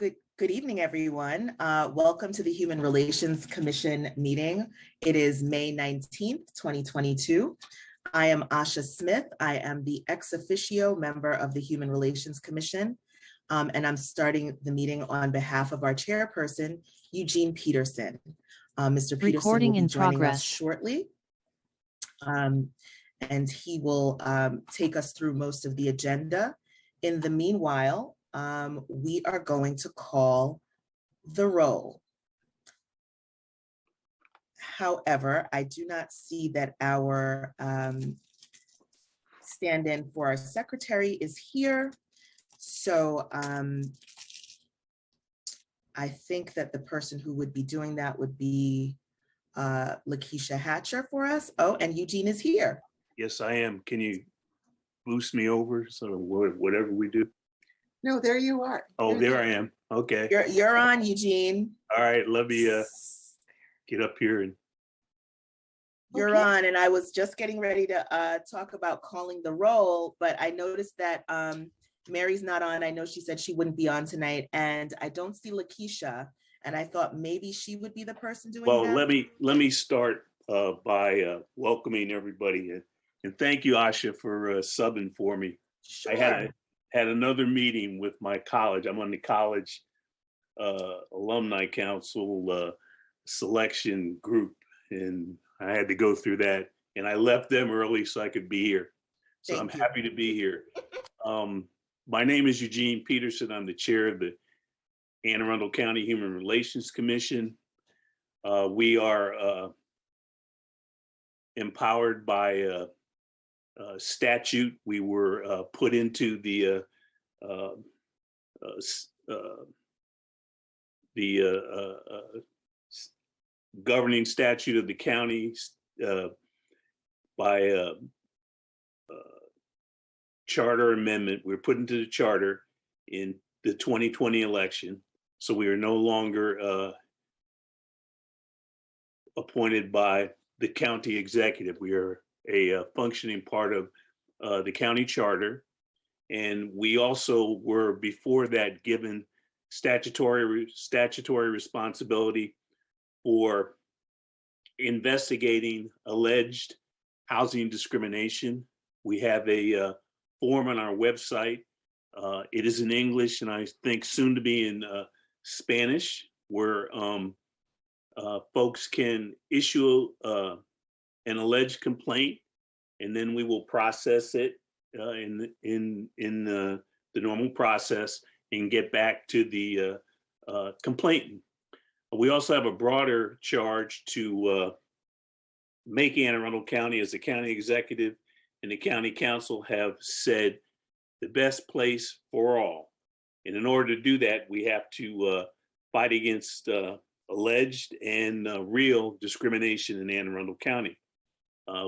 Good evening, everyone. Welcome to the Human Relations Commission meeting. It is May 19th, 2022. I am Asha Smith. I am the ex officio member of the Human Relations Commission, and I'm starting the meeting on behalf of our chairperson, Eugene Peterson. Mr. Peterson will be joining us shortly, and he will take us through most of the agenda. In the meanwhile, we are going to call the roll. However, I do not see that our stand-in for our secretary is here. So I think that the person who would be doing that would be Lakeisha Hatcher for us. Oh, and Eugene is here. Yes, I am. Can you boost me over? So whatever we do. No, there you are. Oh, there I am. Okay. You're on, Eugene. All right, let me get up here and. You're on, and I was just getting ready to talk about calling the roll, but I noticed that Mary's not on. I know she said she wouldn't be on tonight, and I don't see Lakeisha, and I thought maybe she would be the person doing that. Well, let me start by welcoming everybody, and thank you, Asha, for subbing for me. Sure. I had another meeting with my college. I'm on the college alumni council selection group, and I had to go through that, and I left them early so I could be here. So I'm happy to be here. My name is Eugene Peterson. I'm the chair of the Anne Arundel County Human Relations Commission. We are empowered by statute. We were put into the governing statute of the county by charter amendment. We're put into the charter in the 2020 election. So we are no longer appointed by the county executive. We are a functioning part of the county charter. And we also were before that given statutory responsibility for investigating alleged housing discrimination. We have a form on our website. It is in English and I think soon to be in Spanish, where folks can issue an alleged complaint, and then we will process it in the normal process and get back to the complainant. We also have a broader charge to make Anne Arundel County, as the county executive and the county council have said, the best place for all. And in order to do that, we have to fight against alleged and real discrimination in Anne Arundel County.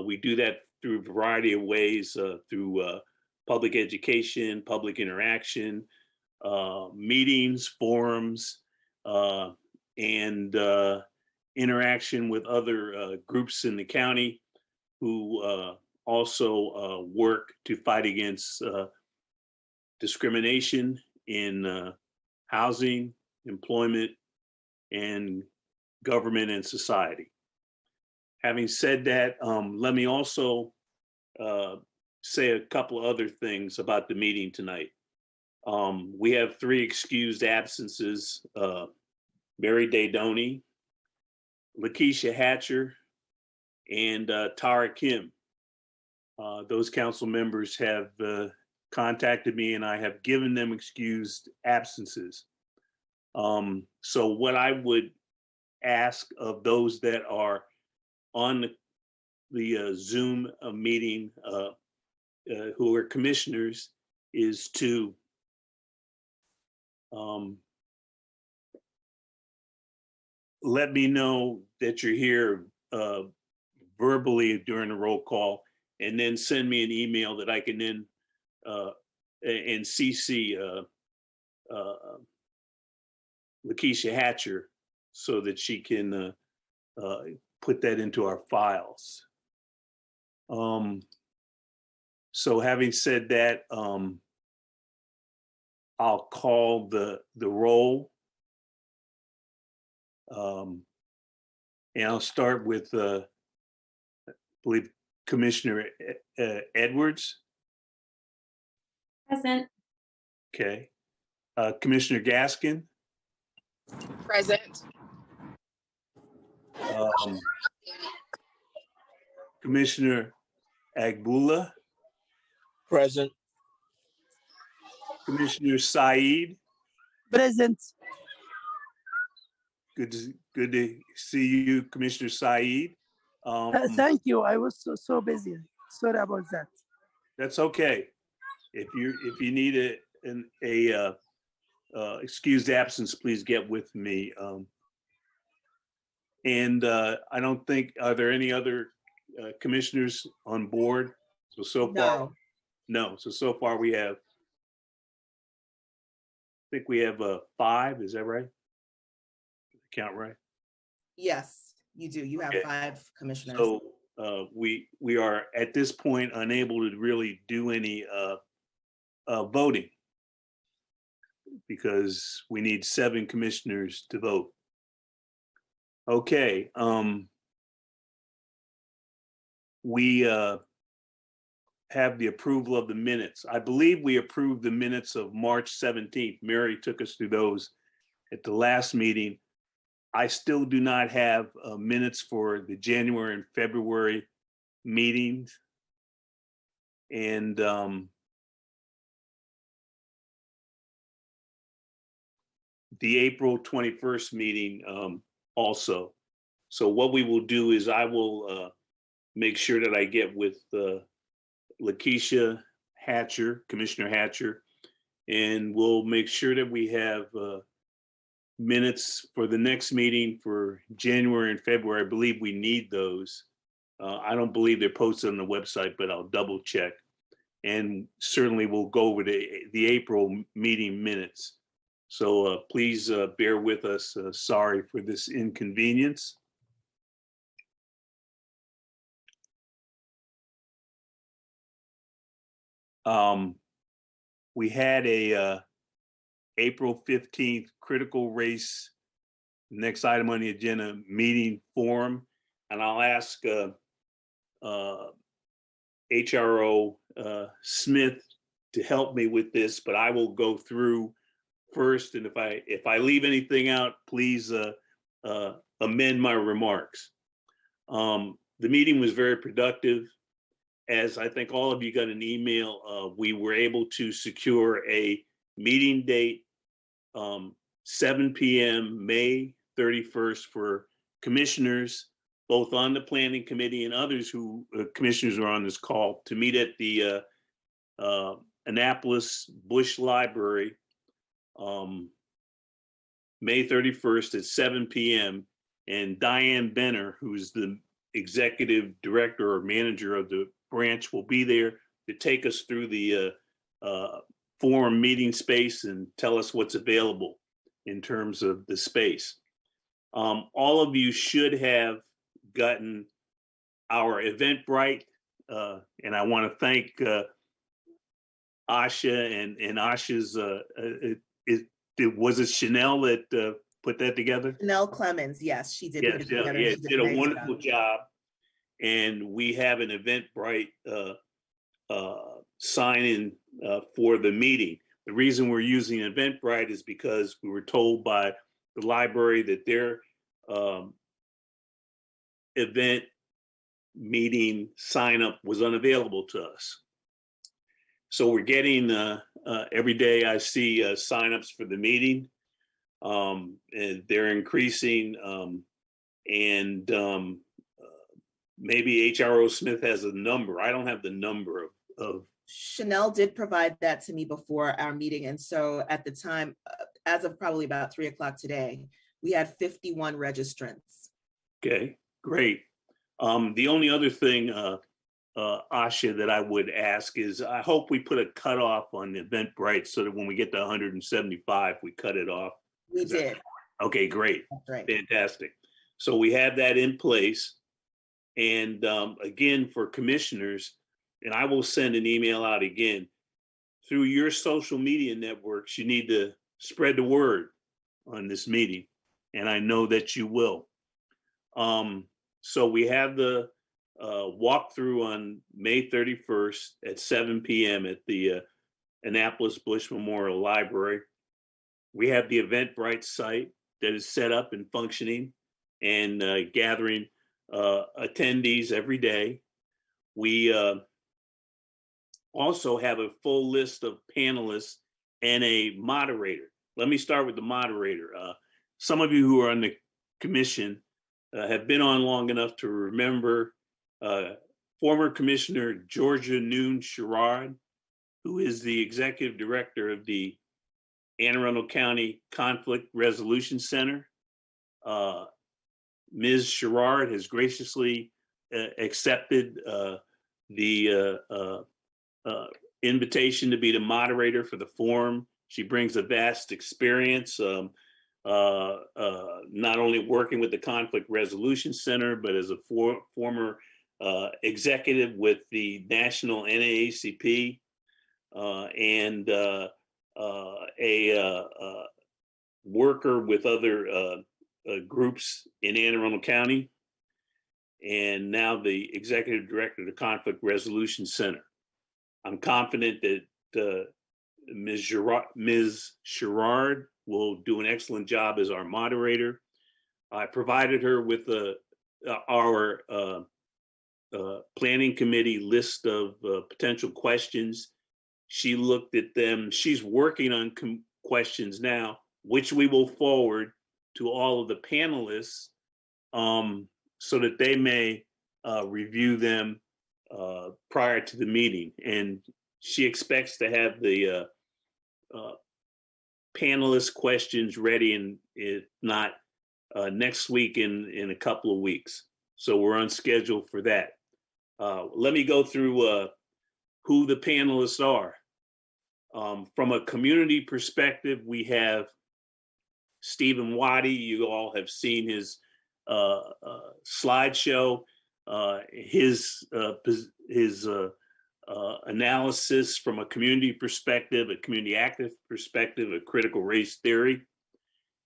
We do that through a variety of ways, through public education, public interaction, meetings, forums, and interaction with other groups in the county who also work to fight against discrimination in housing, employment, and government and society. Having said that, let me also say a couple of other things about the meeting tonight. We have 3 excused absences: Mary Daydoni, Lakeisha Hatcher, and Tara Kim. Those council members have contacted me and I have given them excused absences. So what I would ask of those that are on the Zoom meeting who are commissioners is to let me know that you're here verbally during the roll call, and then send me an email that I can then and CC Lakeisha Hatcher so that she can put that into our files. So having said that, I'll call the roll. And I'll start with, I believe, Commissioner Edwards. Present. Okay. Commissioner Gaskin. Present. Commissioner Agbula. Present. Commissioner Saeed. Present. Good to see you, Commissioner Saeed. Thank you. I was so busy. Sorry about that. That's okay. If you need a excused absence, please get with me. And I don't think, are there any other commissioners on board? So far, no. So far we have, I think we have 5. Is that right? Count right? Yes, you do. You have Okay. 5 commissioners. So we are at this point unable to really do any voting because we need 7 commissioners to vote. Okay. We have the approval of the minutes. I believe we approved the minutes of March 17th. Mary took us through those at the last meeting. I still do not have minutes for the January and February meetings. And the April 21st meeting also. So what we will do is I will make sure that I get with Lakeisha Hatcher, Commissioner Hatcher, and we'll make sure that we have minutes for the next meeting for January and February. I believe we need those. I don't believe they're posted on the website, but I'll double check. And certainly we'll go over the April meeting minutes. So please bear with us. Sorry for this inconvenience. We had a April 15th critical race, next item on the agenda, meeting forum. And I'll ask HRO Smith to help me with this, but I will go through first. And if I leave anything out, please amend my remarks. The meeting was very productive. As I think all of you got an email, we were able to secure a meeting date, 7 p.m. May 31st for commissioners, both on the planning committee and others who commissioners are on this call, to meet at the Annapolis Bush Library, May 31st at 7 p.m. And Diane Benner, who's the executive director or manager of the branch, will be there to take us through the forum meeting space and tell us what's available in terms of the space. All of you should have gotten our Eventbrite, and I want to thank Asha and Asha's, was it Chanel that put that together? Chanel Clemens, yes, she did. Yes, put it together. yeah, She did a nice wonderful job. And we have an Eventbrite sign-in for the meeting. The reason we're using Eventbrite is because we were told by the library that their event meeting sign-up was unavailable to us. So we're getting, every day I see sign-ups for the meeting, and they're increasing, and maybe HRO Smith has a number. I don't have the number of. Chanel did provide that to me before our meeting. And so at the time, as of probably about 3 o'clock today, we had 51 registrants. Okay, great. The only other thing, Asha, that I would ask is I hope we put a cutoff on Eventbrite so that when we get to 175, we cut it off. We did. Okay, great. That's right. Fantastic. So we have that in place. And again, for commissioners, and I will send an email out again, through your social media networks, you need to spread the word on this meeting, and I know that you will. So we have the walkthrough on May 31st at 7 p.m. at the Annapolis Bush Memorial Library. We have the Eventbrite site that is set up and functioning and gathering attendees every day. We also have a full list of panelists and a moderator. Let me start with the moderator. Some of you who are on the commission have been on long enough to remember former Commissioner Georgia Noon Sherrod, who is the executive director of the Anne Arundel County Conflict Resolution Center. Ms. Sherrod has graciously accepted the invitation to be the moderator for the forum. She brings a vast experience, not only working with the Conflict Resolution Center, but as a former executive with the National NAACP and a worker with other groups in Anne Arundel County, and now the executive director of the Conflict Resolution Center. I'm confident that Ms. Sherrod will do an excellent job as our moderator. I provided her with our planning committee list of potential questions. She looked at them. She's working on questions now, which we will forward to all of the panelists so that they may review them prior to the meeting. And she expects to have the panelist questions ready, and if not next week, in a couple of weeks. So we're on schedule for that. Let me go through who the panelists are. From a community perspective, we have Stephen Waddy. You all have seen his slideshow, his analysis from a community perspective, a community active perspective, of critical race theory.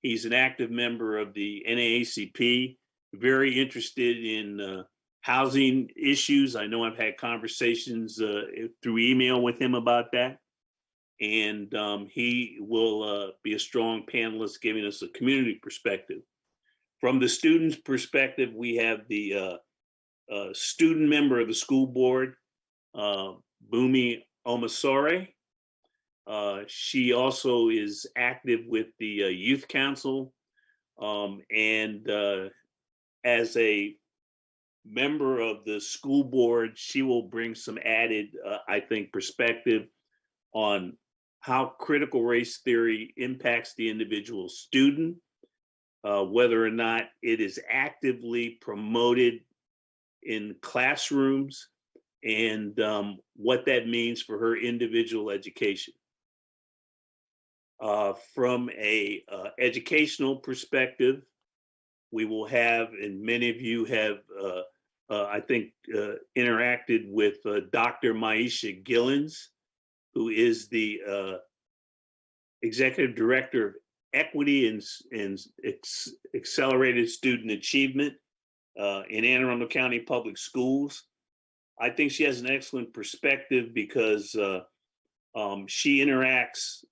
He's an active member of the NAACP, very interested in housing issues. I know I've had conversations through email with him about that. And he will be a strong panelist, giving us a community perspective. From the students' perspective, we have the student member of the school board, Bumi Omasore. She also is active with the youth council, and as a member of the school board, she will bring some added, I think, perspective on how critical race theory impacts the individual student, whether or not it is actively promoted in classrooms, and what that means for her individual education. From a educational perspective, we will have, and many of you have, I think, interacted with Dr. Maisha Gillens, who is the executive director of equity and accelerated student achievement in Anne Arundel County Public Schools. I think she has an excellent perspective because she interacts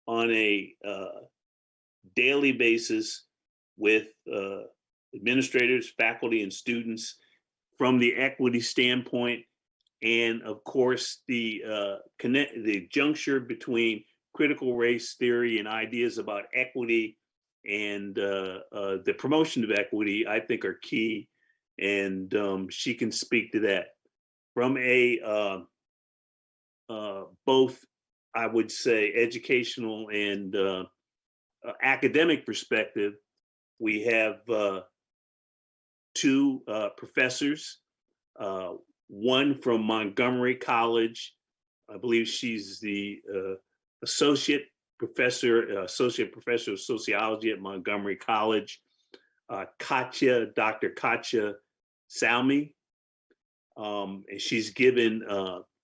on a daily basis with administrators, faculty, and students from the equity standpoint, and of course the juncture between critical race theory and ideas about equity and the promotion of equity, I think, are key, and she can speak to that. From a both, I would say, educational and academic perspective, we have two professors, one from Montgomery College. I believe she's the associate professor of sociology at Montgomery College, Dr. Katja Salmi. And she's given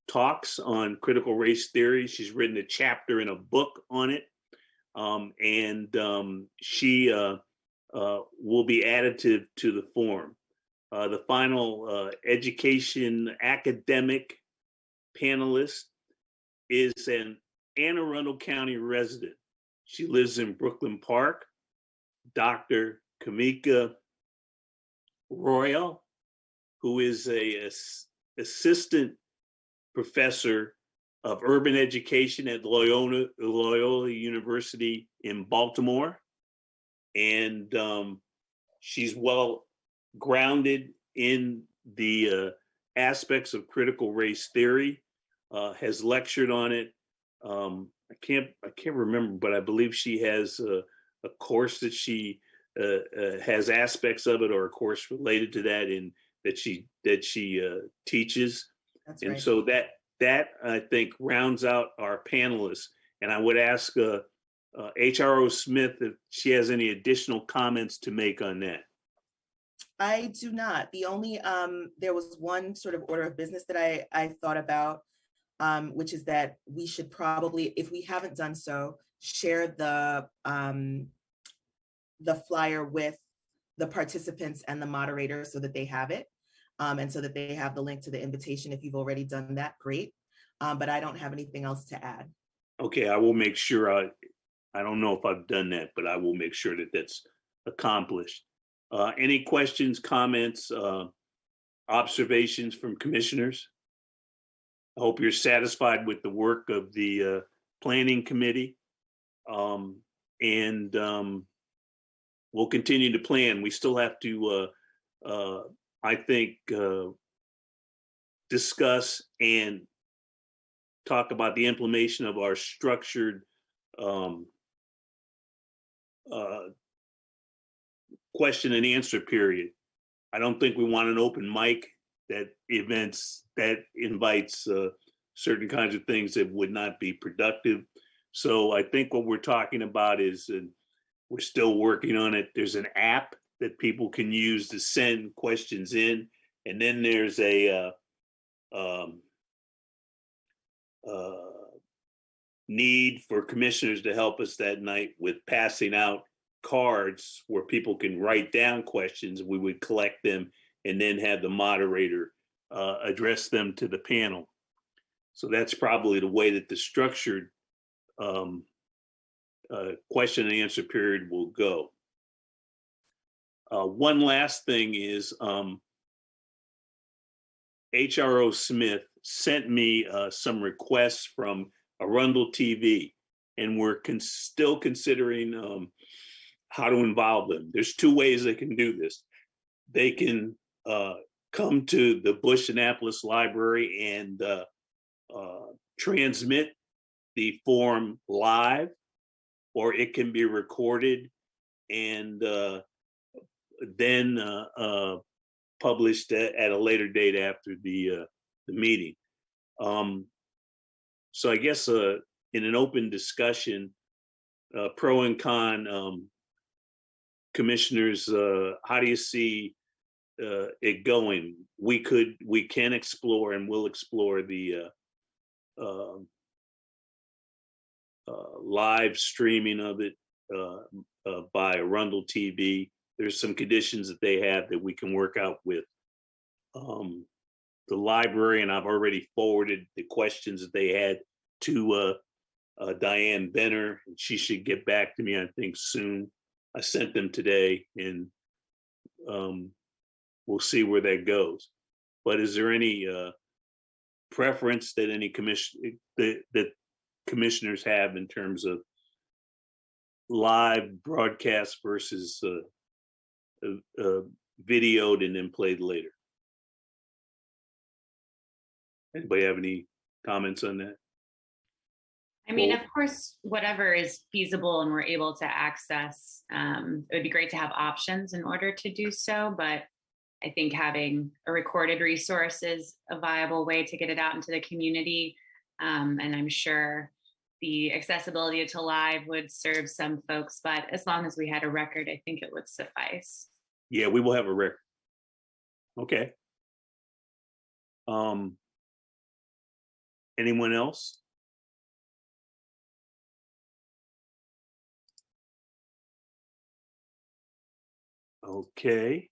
talks on critical race theory. She's written a chapter in a book on it. She will be additive to the forum. The final education academic panelist is an Anne Arundel County resident. She lives in Brooklyn Park. Dr. Kamika Royal, who is a assistant professor of urban education at Loyola University in Baltimore. And she's well grounded in the aspects of critical race theory, has lectured on it. I can't remember, but I believe she has a course that she has aspects of it, or a course related to that, in that she teaches. That's and right. so that I think rounds out our panelists. And I would ask HRO Smith if she has any additional comments to make on that. I do not. The only, there was one sort of order of business that I thought about, which is that we should probably, if we haven't done so, share the flyer with the participants and the moderator so that they have it, and so that they have the link to the invitation. If you've already done that, great. But I don't have anything else to add. Okay, I will make sure. I don't know if I've done that, but I will make sure that that's accomplished. Any questions, comments, observations from commissioners? I hope you're satisfied with the work of the planning committee. We'll continue to plan. We still have to, I think, discuss and talk about the implementation of our structured question and answer period. I don't think we want an open mic that invites certain kinds of things that would not be productive. So I think what we're talking about is, and we're still working on it, there's an app that people can use to send questions in. And then there's a need for commissioners to help us that night with passing out cards where people can write down questions. We would collect them and then have the moderator address them to the panel. So that's probably the way that the structured question and answer period will go. One last thing is HRO Smith sent me some requests from Arundel TV, and we're still considering how to involve them. There's two ways they can do this. They can come to the Bush Annapolis Library and transmit the forum live, or it can be recorded and then published at a later date after the meeting. So I guess in an open discussion, pro and con, commissioners, how do you see it going? We can explore and will explore the live streaming of it by Arundel TV. There's some conditions that they have that we can work out with the library, and I've already forwarded the questions that they had to Diane Benner, and she should get back to me, I think, soon. I sent them today, and we'll see where that goes. But is there any preference that any that commissioners have in terms of live broadcast versus videoed and then played later? Anybody have any comments on that? I mean, of course, whatever is feasible and we're able to access, it would be great to have options in order to do so. But I think having a recorded resource is a viable way to get it out into the community. And I'm sure the accessibility to live would serve some folks, but as long as we had a record, I think it would suffice. Yeah, we will have a record. Okay. Anyone else? Okay.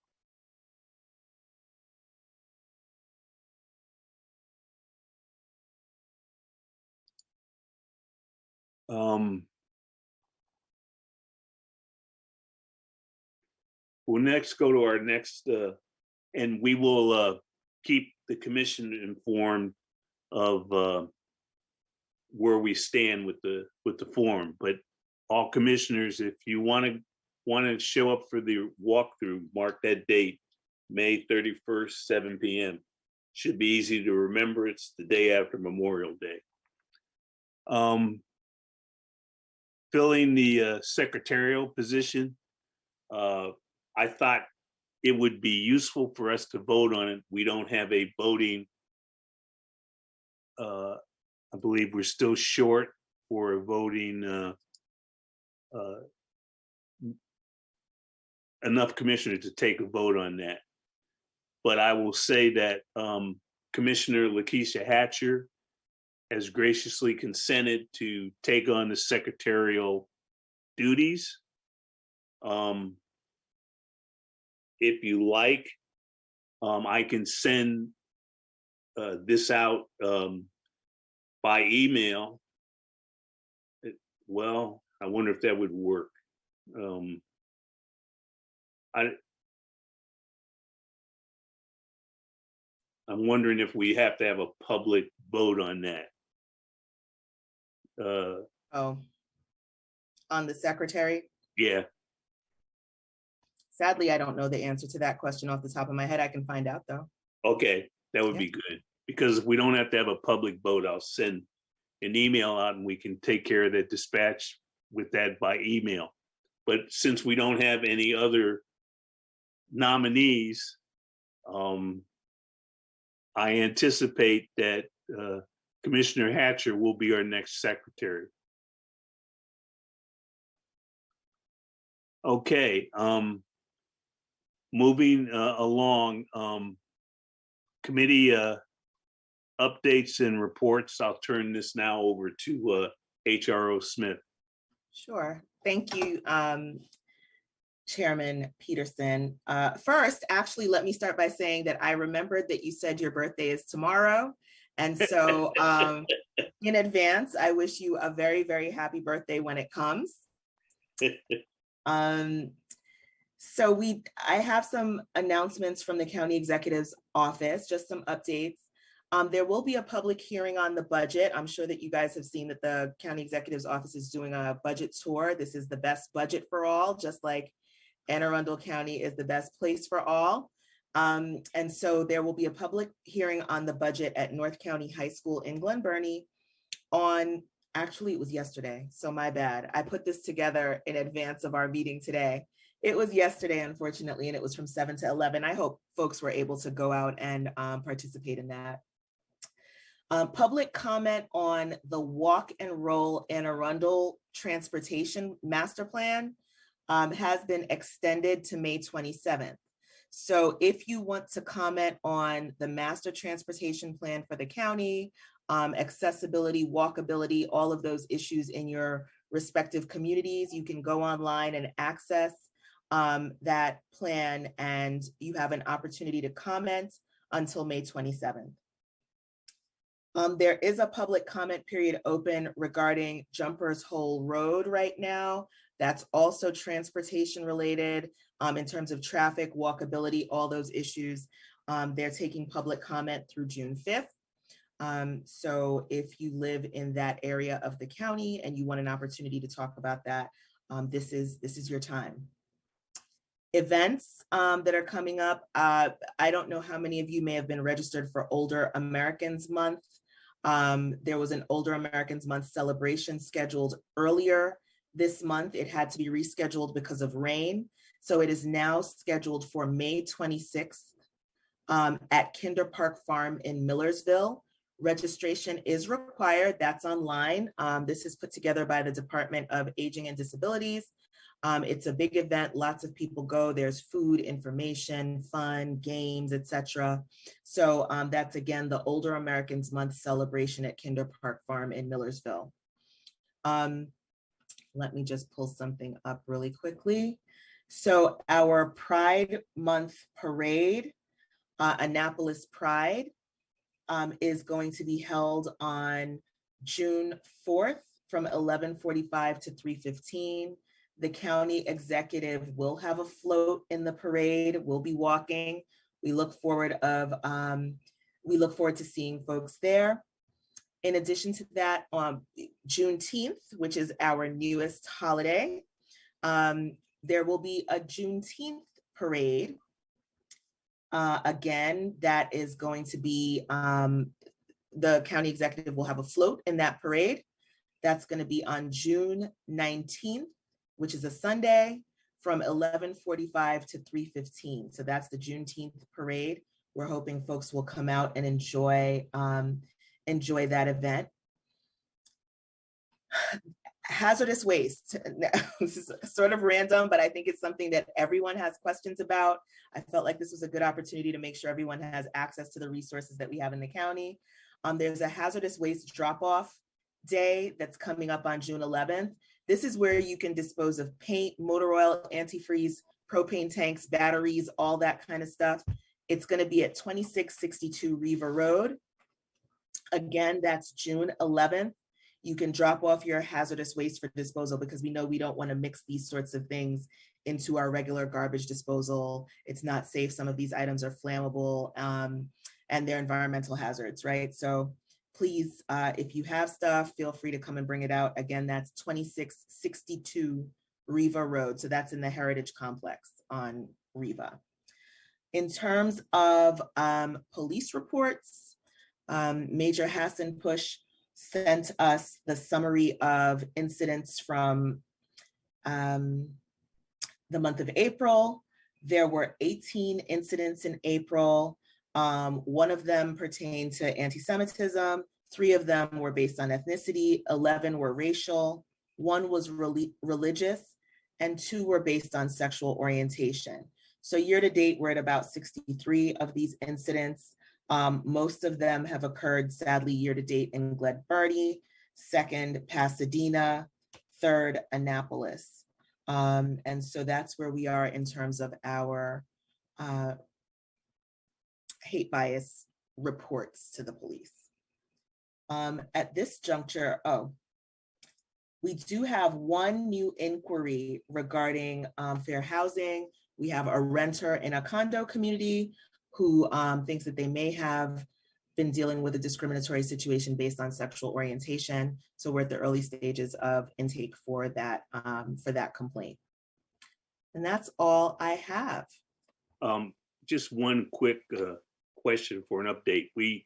We'll next go to our next, and we will keep the commission informed of where we stand with the forum. But all commissioners, if you want to show up for the walkthrough, mark that date, May 31st, 7 p.m. Should be easy to remember. It's the day after Memorial Day. Filling the secretarial position. I thought it would be useful for us to vote on it. We don't have a voting. I believe we're still short for a voting enough commissioners to take a vote on that. But I will say that Commissioner Lakeisha Hatcher has graciously consented to take on the secretarial duties. If you like, I can send this out by email. Well, I wonder if that would work. I'm wondering if we have to have a public vote on that. Oh, on the secretary? Yeah. Sadly, I don't know the answer to that question off the top of my head. I can find out though. Okay, that would be good. Because if we don't have to have a public vote, I'll send an email out and we can take care of the dispatch with that by email. But since we don't have any other nominees, I anticipate that Commissioner Hatcher will be our next secretary. Okay, moving along, committee updates and reports. I'll turn this now over to HRO Smith. Sure. Thank you, Chairman Peterson. First, actually, let me start by saying that I remembered that you said your birthday is tomorrow. And so in advance, I wish you a very, very happy birthday when it comes. So I have some announcements from the County Executive's Office, just some updates. There will be a public hearing on the budget. I'm sure that you guys have seen that the County Executive's Office is doing a budget tour. This is the best budget for all, just like Anne Arundel County is the best place for all. And so there will be a public hearing on the budget at North County High School in Glen Burnie on, actually it was yesterday, so my bad. I put this together in advance of our meeting today. It was yesterday, unfortunately, and it was from 7 to 11. I hope folks were able to go out and participate in that. Public comment on the walk and roll Anne Arundel Transportation Master Plan has been extended to May 27th. So if you want to comment on the master transportation plan for the county, accessibility, walkability, all of those issues in your respective communities, you can go online and access that plan, and you have an opportunity to comment until May 27th. There is a public comment period open regarding Jumpers Hole Road right now. That's also transportation related in terms of traffic, walkability, all those issues. They're taking public comment through June 5th. So if you live in that area of the county and you want an opportunity to talk about that, this is your time. Events that are coming up. I don't know how many of you may have been registered for Older Americans Month. There was an Older Americans Month celebration scheduled earlier this month. It had to be rescheduled because of rain. So it is now scheduled for May 26th at Kinder Park Farm in Millersville. Registration is required. That's online. This is put together by the Department of Aging and Disabilities. It's a big event, lots of people go, there's food, information, fun, games, etc. So that's again, the Older Americans Month celebration at Kinder Park Farm in Millersville. Let me just pull something up really quickly. So our Pride Month parade, Annapolis Pride, is going to be held on June 4th from 11:45 to 3:15. The county executive will have a float in the parade. We'll be walking. We look forward to seeing folks there. In addition to that, Juneteenth, which is our newest holiday, there will be a Juneteenth parade. Again, that is going to be, the county executive will have a float in that parade. That's going to be on June 19th, which is a Sunday, from 11:45 to 3:15. So that's the Juneteenth parade. We're hoping folks will come out and enjoy that event. Hazardous waste. This is sort of random, but I think it's something that everyone has questions about. I felt like this was a good opportunity to make sure everyone has access to the resources that we have in the county. There's a hazardous waste drop-off day that's coming up on June 11th. This is where you can dispose of paint, motor oil, antifreeze, propane tanks, batteries, all that kind of stuff. It's going to be at 2662 Riva Road. Again, that's June 11th. You can drop off your hazardous waste for disposal, because we know we don't want to mix these sorts of things into our regular garbage disposal. It's not safe. Some of these items are flammable and they're environmental hazards, right? So please, if you have stuff, feel free to come and bring it out. Again, that's 2662 Riva Road. So that's in the Heritage Complex on Riva. In terms of police reports, Major Hassan Push sent us the summary of incidents from the month of April. There were 18 incidents in April. One of them pertained to anti-Semitism. 3 of them were based on ethnicity. 11 were racial. 1 was religious, and 2 were based on sexual orientation. So year to date, we're at about 63 of these incidents. Most of them have occurred, sadly, year to date in Glen Burnie, 2nd, Pasadena, 3rd, Annapolis. And so that's where we are in terms of our hate bias reports to the police. At this juncture, we do have 1 new inquiry regarding fair housing. We have a renter in a condo community who thinks that they may have been dealing with a discriminatory situation based on sexual orientation. So we're at the early stages of intake for that complaint. And that's all I have. Just one quick question for an update. We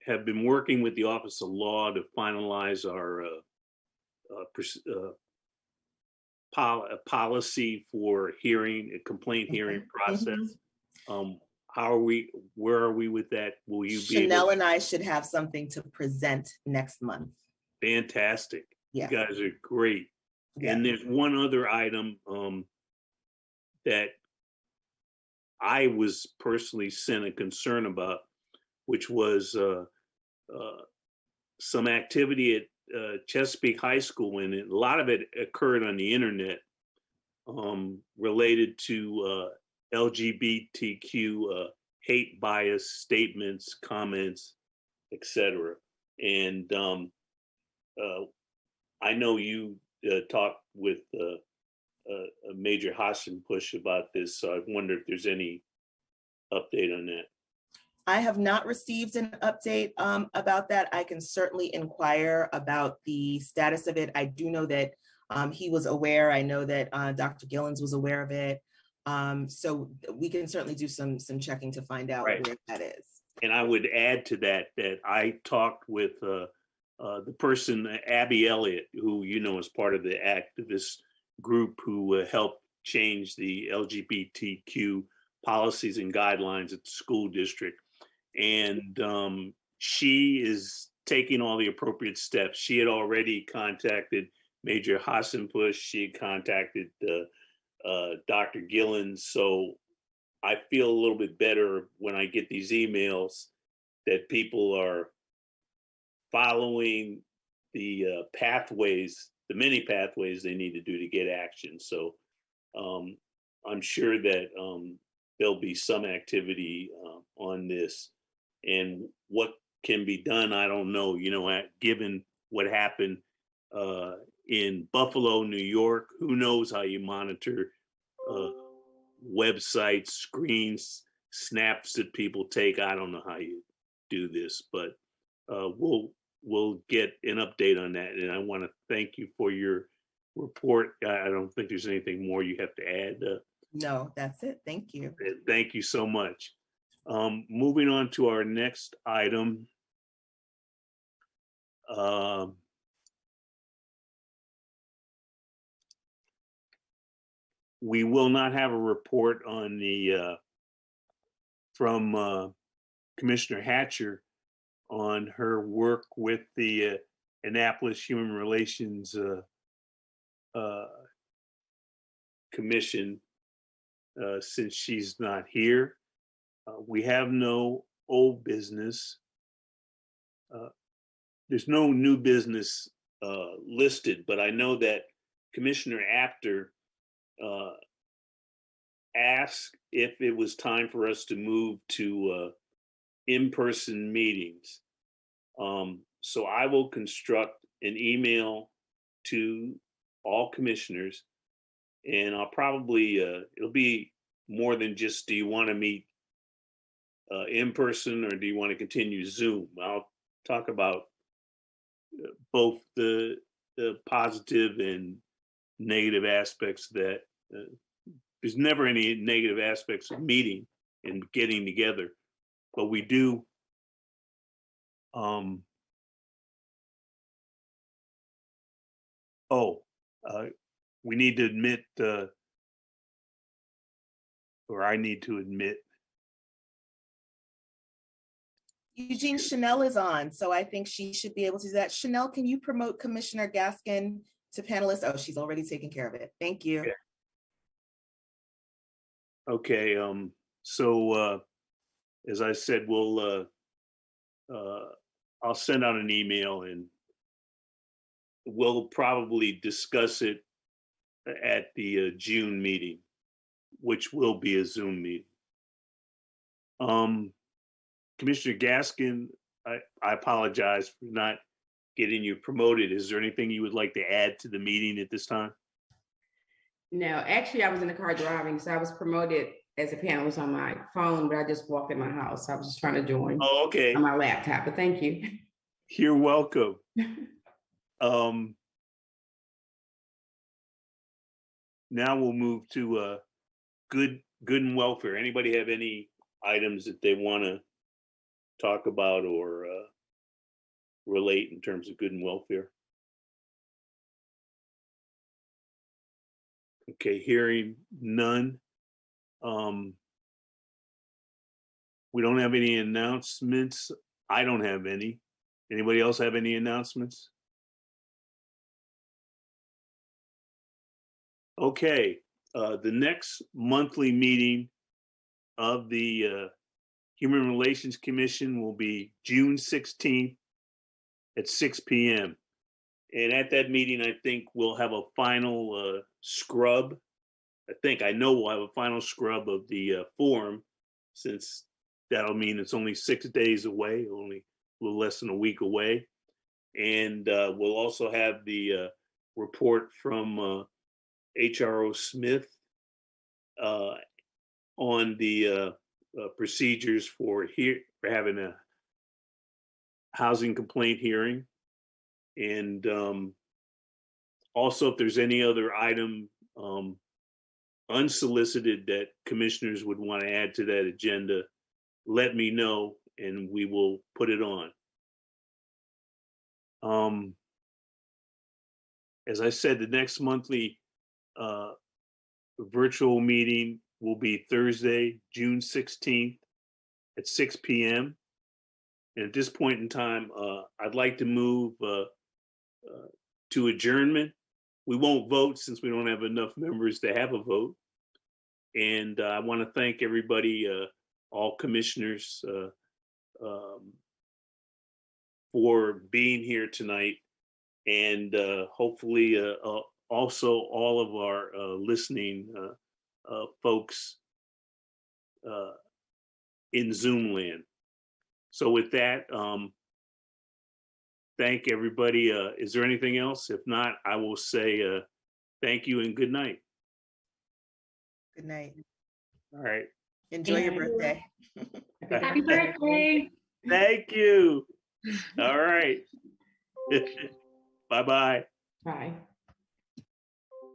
have been working with the Office of Law to finalize our policy for hearing, a complaint hearing process. How are we, where are we with that? Will you be Chanel and I should have something to present next month. Fantastic. Yeah. You guys are great. Yeah. And there's one other item that I was personally sent a concern about, which was some activity at Chesapeake High School, and a lot of it occurred on the internet related to LGBTQ hate bias statements, comments, etc. And I know you talked with Major Hassan Push about this, so I wonder if there's any update on that. I have not received an update about that. I can certainly inquire about the status of it. I do know that he was aware. I know that Dr. Gillens was aware of it. So we can certainly do some checking to find out where that is. And I would add to that I talked with the person, Abby Elliott, who you know is part of the activist group who helped change the LGBTQ policies and guidelines at the school district. And she is taking all the appropriate steps. She had already contacted Major Hassenbusch. She had contacted Dr. Gillen. So I feel a little bit better when I get these emails that people are following the pathways, the many pathways they need to do to get action. So I'm sure that there'll be some activity on this. And what can be done, I don't know, given what happened in Buffalo, New York, who knows how you monitor websites, screens, snaps that people take. I don't know how you do this, but we'll get an update on that. And I want to thank you for your report. I don't think there's anything more you have to add. No, that's it. Thank you. Thank you so much. Moving on to our next item. We will not have a report on the from Commissioner Hatcher on her work with the Annapolis Human Relations Commission since she's not here. We have no old business. There's no new business listed, but I know that Commissioner Apter asked if it was time for us to move to in-person meetings. So I will construct an email to all commissioners, and I'll probably, it'll be more than just, do you want to meet in person or do you want to continue Zoom? I'll talk about both the positive and negative aspects that there's never any negative aspects of meeting and getting together, but we do we need to admit, or I need to admit. Eugene, Chanel is on, so I think she should be able to do that. Chanel, can you promote Commissioner Gaskin to panelists? Oh, she's already taken care of it. Thank you. Okay, so as I said, we'll I'll send out an email and we'll probably discuss it at the June meeting, which will be a Zoom meeting. Commissioner Gaskin, I apologize for not getting you promoted. Is there anything you would like to add to the meeting at this time? No, actually, I was in the car driving, so I was promoted as a panelist on my phone, but I just walked in my house. So I was just trying to join okay. On my laptop, but thank you. You're welcome. Now we'll move to good and welfare. Anybody have any items that they want to talk about or relate in terms of good and welfare? Okay, hearing none. We don't have any announcements. I don't have any. Anybody else have any announcements? Okay, the next monthly meeting of the Human Relations Commission will be June 16th at 6 p.m. And at that meeting, I think we'll have a final scrub. I know we'll have a final scrub of the form, since that'll mean it's only 6 days away, only a little less than a week away. And we'll also have the report from HRO Smith on the procedures for having a housing complaint hearing. And also, if there's any other item unsolicited that commissioners would want to add to that agenda, let me know and we will put it on. As I said, the next monthly virtual meeting will be Thursday, June 16th at 6 p.m. And at this point in time, I'd like to move to adjournment. we won't vote since we don't have enough members to have a vote. And I want to thank everybody, all commissioners, for being here tonight, and hopefully also all of our listening folks in Zoom land. So with that, thank everybody. Is there anything else? If not, I will say thank you and good night. Good night. All right. Enjoy your Yeah. birthday. Happy birthday. Thank you. All right. Bye-bye. Bye.